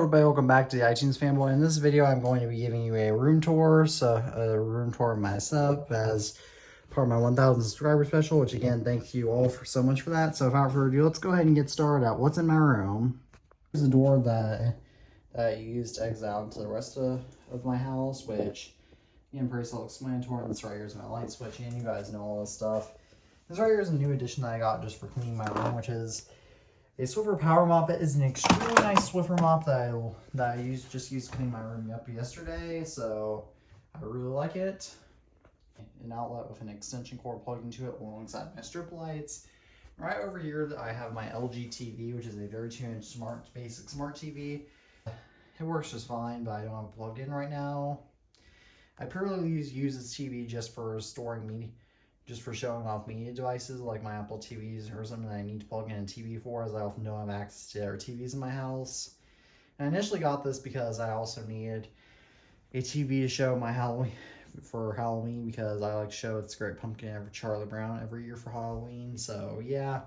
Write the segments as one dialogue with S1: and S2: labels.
S1: Everybody, welcome back to the iTunes Fanboy. In this video, I'm going to be giving you a room tour, a room tour of my setup as part of my 1,000 subscriber special, which again, thank you all so much for that. So without further ado, let's go ahead and get started at what's in my room. Here's the door that I used to exit out into the rest of my house, which, again, pretty self-explanatory. This right here is my light switch, and you guys know all this stuff. This right here is a new addition that I got just for cleaning my room, which is a Swiffer Power Mop. It is an extremely nice Swiffer mop that I just used to clean my room up yesterday, so I really like it. An outlet with an extension cord plugged into it alongside my strip lights. Right over here, I have my LG TV, which is a 32-inch basic smart TV. It works just fine, but I don't have it plugged in right now. I purely use this TV just for storing media. Just for showing off media devices like my Apple TVs or something that I need to plug in a TV for, as I often don't have access to other TVs in my house. And I initially got this because I also needed a TV to show my Halloween because I like to show It's a Great Pumpkin every Charlie Brown every year for Halloween. So yeah,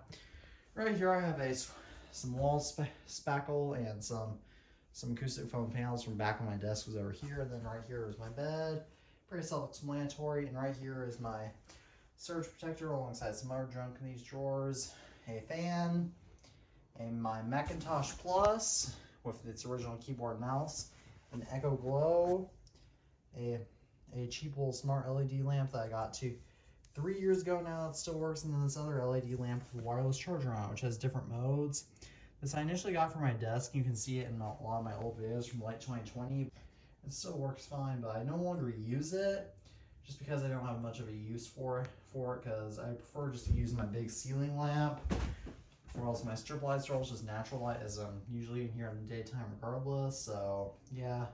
S1: right here I have some wall spackle and some acoustic foam panels from back on my desk was over here. And then right here is my bed, pretty self-explanatory. And right here is my surge protector alongside some other junk in these drawers, a fan, and my Macintosh Plus with its original keyboard and mouse, an Echo Glow, a cheap little smart LED lamp that I got 3 years ago now that still works, and then this other LED lamp with a wireless charger on it, which has different modes. This I initially got for my desk. You can see it in a lot of my old videos from like 2020. It still works fine, but I no longer use it, just because I don't have much of a use for it, because I prefer just to use my big ceiling lamp, or else my strip lights are all just natural light, as I'm usually here in the daytime regardless. So yeah,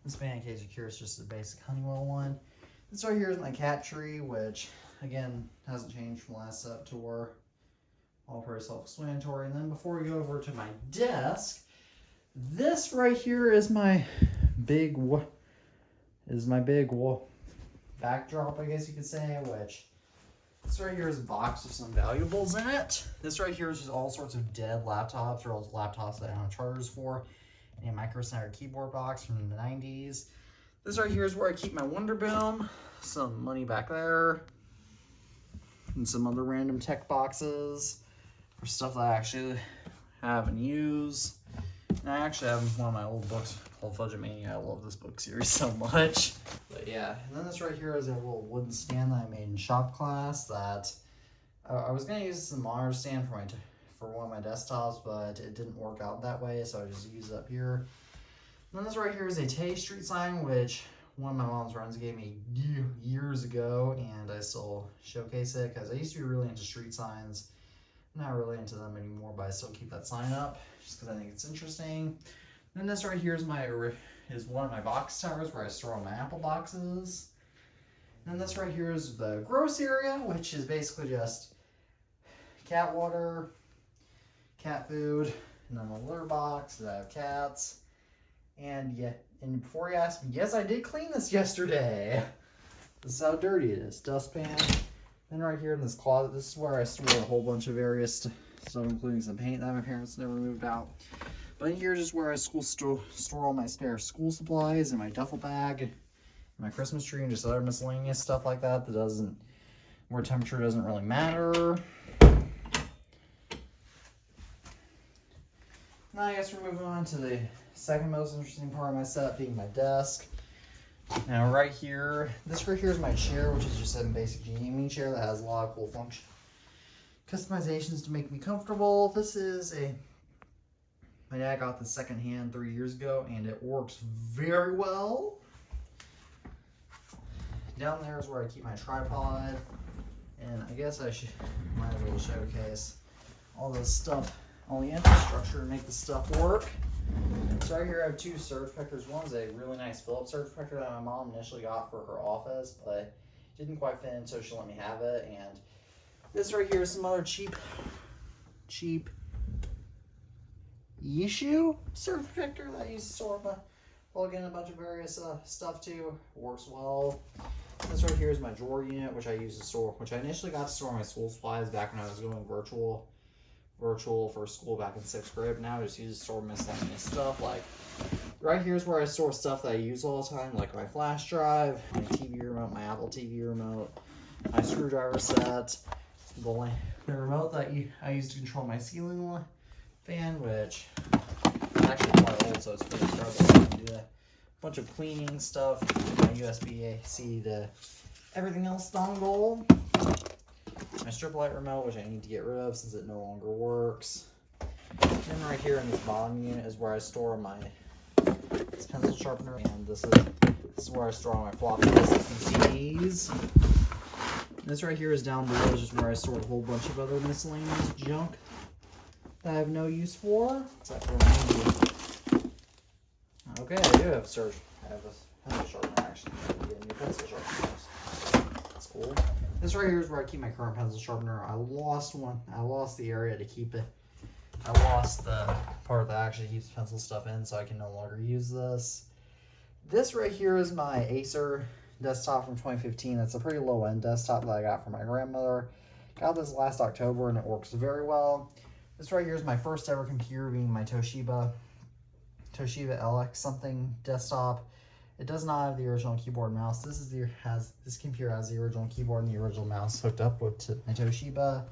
S1: this fan, in case you're curious, just a basic Honeywell one. This right here is my cat tree, which again hasn't changed from last setup tour. All pretty self-explanatory. And then before we go over to my desk, this right here is my big backdrop, I guess you could say, which this right here is a box with some valuables in it. This right here is just all sorts of dead laptops, or all laptops that I don't have chargers for, and a Micro Center keyboard box from the 90s. This right here is where I keep my Wonder Boom, some money back there, and some other random tech boxes for stuff that I actually haven't used. And I actually have one of my old books called Fudge Mania. I love this book series so much. But yeah, and then this right here is a little wooden stand that I made in shop class that I was going to use as a monitor stand for one of my desktops, but it didn't work out that way, so I just used it up here. And then this right here is a Tay street sign, which one of my mom's friends gave me years ago, and I still showcase it because I used to be really into street signs. Not really into them anymore, but I still keep that sign up just because I think it's interesting. Then this right here is one of my box towers where I store all my Apple boxes. And then this right here is the gross area, which is basically just cat water, cat food, and then a litter box that I have cats. And yeah, and before you ask me, yes, I did clean this yesterday. This is how dirty it is. Dustpan. Then right here in this closet, this is where I store a whole bunch of various stuff, including some paint that my parents never moved out. But in here is just where I store all my spare school supplies and my duffel bag, and my Christmas tree, and just other miscellaneous stuff like that where temperature doesn't really matter. Now I guess we're moving on to the second most interesting part of my setup, being my desk. Now right here, this right here is my chair, which is just a basic gaming chair that has a lot of cool customizations to make me comfortable. This is my dad got this secondhand 3 years ago, and it works very well. Down there is where I keep my tripod, and I guess might as well showcase all this stuff, all the infrastructure to make this stuff work. So right here I have two surge protectors. One's a really nice Phillips surge protector that my mom initially got for her office, but didn't quite fit in, so she let me have it. And this right here is some other cheap issue surge protector that I use to plug in a bunch of various stuff to. Works well. This right here is my drawer unit, which I initially got to store my school supplies back when I was going virtual virtual for school back in 6th grade. Now I just use it to store miscellaneous stuff. Like right here's where I store stuff that I use all the time, like my flash drive, my TV remote, my Apple TV remote, my screwdriver set, the remote that I use to control my ceiling fan, which is actually quite old, so it's pretty terrible to do that. Bunch of cleaning stuff, my USB-C to everything else dongle, my strip light remote, which I need to get rid of since it no longer works. Then right here in this bottom unit is where I store my pencil sharpener, and this is where I store all my floppy disks and CDs. This right here is down below, is just where I store a whole bunch of other miscellaneous junk that I have no use for, except for maybe. Okay, I do have I have a pencil sharpener actually. I get a new pencil sharpener. That's cool. This right here is where I keep my current pencil sharpener. I lost one. I lost the area to keep it. I lost the part that actually keeps pencil stuff in, so I can no longer use this. This right here is my Acer desktop from 2015. That's a pretty low-end desktop that I got from my grandmother. Got this last October, and it works very well. This right here is my first ever computer, being my Toshiba LX something desktop. It does not have the original keyboard and mouse. This computer has the original keyboard and the original mouse hooked up with my Toshiba.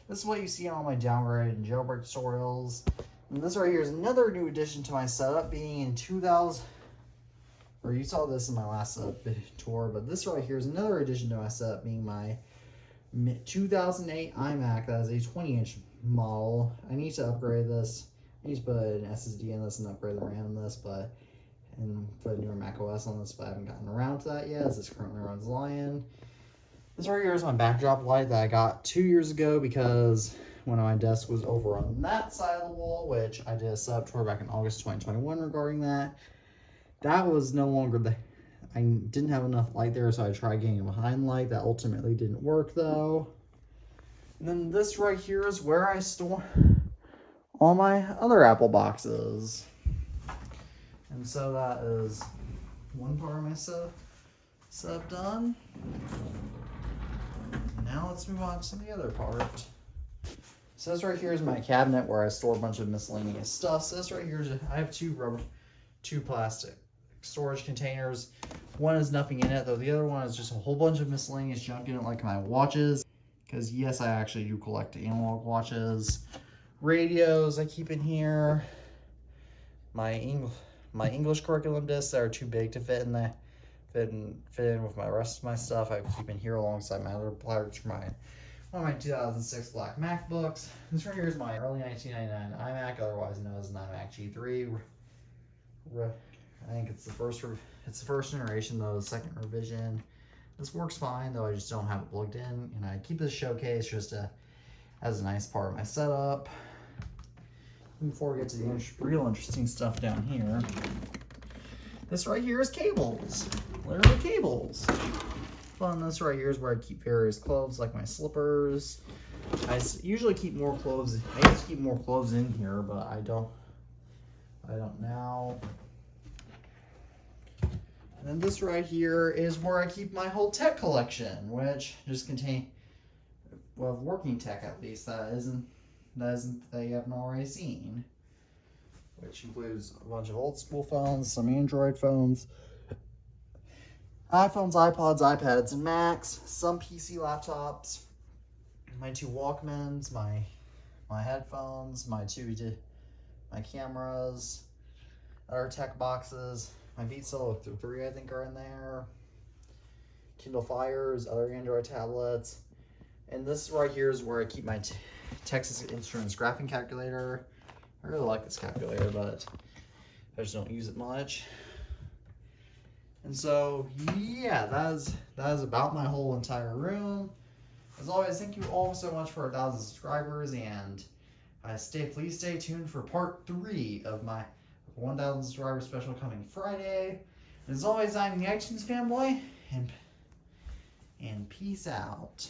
S1: This is what you see on all my downgrade and jailbreak tutorials. And this right here is another new addition to my setup, being in 2000, or you saw this in my last tour, but this right here is another addition to my setup, being my 2008 iMac. That is a 20-inch model. I need to upgrade this. I need to put an SSD in this and upgrade the RAM in this, and put a newer Mac OS on this, but I haven't gotten around to that yet, as this currently runs Lion. This right here is my backdrop light that I got 2 years ago, because one of my desks was over on that side of the wall, which I did a setup tour back in August 2021 regarding that. That was no longer I didn't have enough light there, so I tried getting a behind light. That ultimately didn't work though. And then this right here is where I store all my other Apple boxes. And so that is one part of my setup done. Now let's move on to the other part. So this right here is my cabinet where I store a bunch of miscellaneous stuff. So this right here is I have two plastic storage containers. One is nothing in it, though the other one is just a whole bunch of miscellaneous junk in it, like my watches. Because yes, I actually do collect analog watches. Radios I keep in here. My English curriculum discs that are too big to fit in there. Fit in with my rest of my stuff. I keep in here alongside my other platters for one of my 2006 black MacBooks. This right here is my early 1999 iMac, otherwise known as an iMac G3. I think it's the first generation though, the second revision. This works fine though, I just don't have it plugged in, and I keep this showcase just as a nice part of my setup. Before we get to the real interesting stuff down here, this right here is cables. Literally cables. Fun. This right here is where I keep various clothes, like my slippers. I usually keep more clothes. I used to keep more clothes in here, but I don't now. And then this right here is where I keep my whole tech collection, which just contain, well, working tech at least. That you haven't already seen. Which includes a bunch of old school phones, some Android phones, iPhones, iPods, iPads, and Macs, some PC laptops, my two Walkmans, my headphones, my cameras, other tech boxes, my Beat Solo 3 I think are in there, Kindle Fires, other Android tablets, and this right here is where I keep my Texas Instruments graphing calculator. I really like this calculator, but I just don't use it much. And so, yeah, that is about my whole entire room. As always, thank you all so much for 1,000 subscribers, and please stay tuned for part 3 of my 1,000 subscriber special coming Friday. And as always, I'm the iTunes fanboy, and peace out.